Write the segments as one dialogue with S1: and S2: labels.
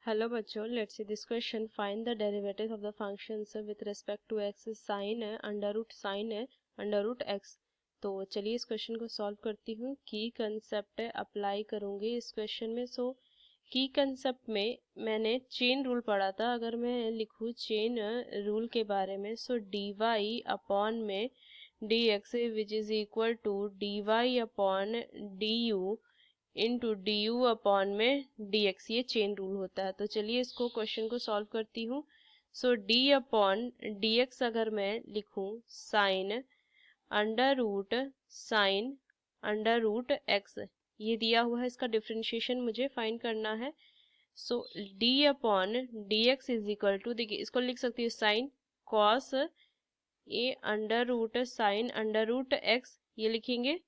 S1: Hello बच्चों, let's see this question. Find the derivative of the functions with respect to x sine under root x. तो चलिए इस question को solve करती हूँ. की कंसेप्ट अप्लाई करूँगी इस क्वेश्चन में. सो की कंसेप्ट में मैंने चेन रूल पढ़ा था. अगर मैं लिखूँ चेन रूल के बारे में, सो डी वाई अपॉन में d x which is equal to d y upon d u into d u upon में डी एक्स, ये चेन रूल होता है. तो चलिए इसको क्वेश्चन को सॉल्व करती हूँ. सो डी अपॉन डी एक्स अगर मैं लिखूँ साइन अंडर रूट एक्स, ये दिया हुआ है. इसका डिफ्रेंशिएशन मुझे फाइंड करना है. So d upon d x is equal to, देखिए इसको लिख सकती हूँ sine cos a under root sine under root x, ये लिखेंगे,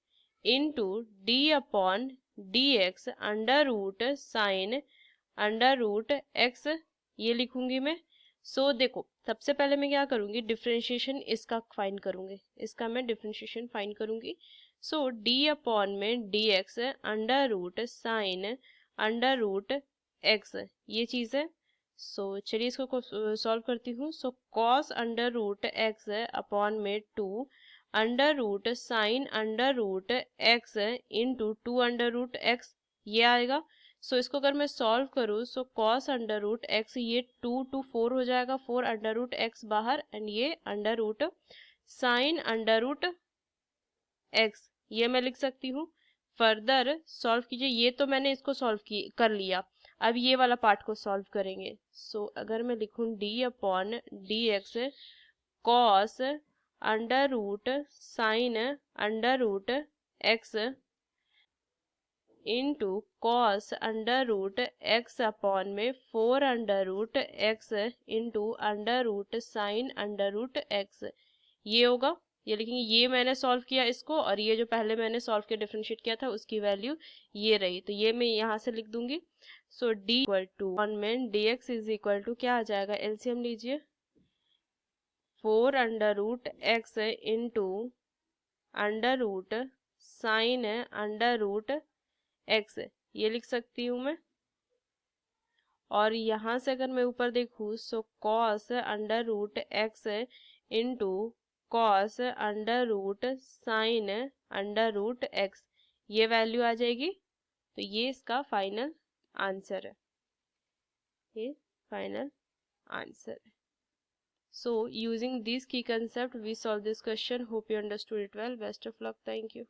S1: into d upon d x under root sine under root x, ये लिखूंगी मैं. सो देखो सबसे पहले मैं क्या करूंगी, डिफ्रेंशिएशन इसका फाइंड करूंगी. इसका मैं डिफ्रेंशिएशन फाइंड करूंगी. सो डी अपॉन में d x under root sine under root x, ये चीज़ है. सो चलिए इसको सॉल्व करती हूँ. So cos under root x upon में two under root sine under root x into two under root x, ये आएगा. सो इसको अगर मैं सॉल्व करूँ, so cos under root x, ये टू फोर हो जाएगा, फोर अंडर रूट एक्स बाहर, एंड ये under root sine under root x, ये मैं लिख सकती हूँ. फर्दर सॉल्व कीजिए. ये तो मैंने इसको सॉल्व कर लिया. अब ये वाला पार्ट को सॉल्व करेंगे. सो अगर मैं लिखूँ d upon d x cos under root sine under root x into cos under root x upon में four under root x into under root sine under root x, ये होगा. ये लिखेंगे, ये मैंने सॉल्व किया इसको, और ये जो पहले मैंने सॉल्व किया डिफरेंशिएट किया था उसकी वैल्यू ये रही. तो ये मैं यहाँ से लिख दूंगी. So d equal to one में d x is equal to क्या आ जाएगा, एलसीएम लीजिए, four under root x into under root sine under root x, ये लिख सकती हूँ मैं. और यहाँ से अगर मैं ऊपर देखूँ, सो cos under root x into cos under root sine under root x, ये वैल्यू आ जाएगी. तो ये इसका फाइनल आंसर है. ये फाइनल आंसर है. So using these key concept we solve this question. Hope you understood it well. Best of luck. Thank you.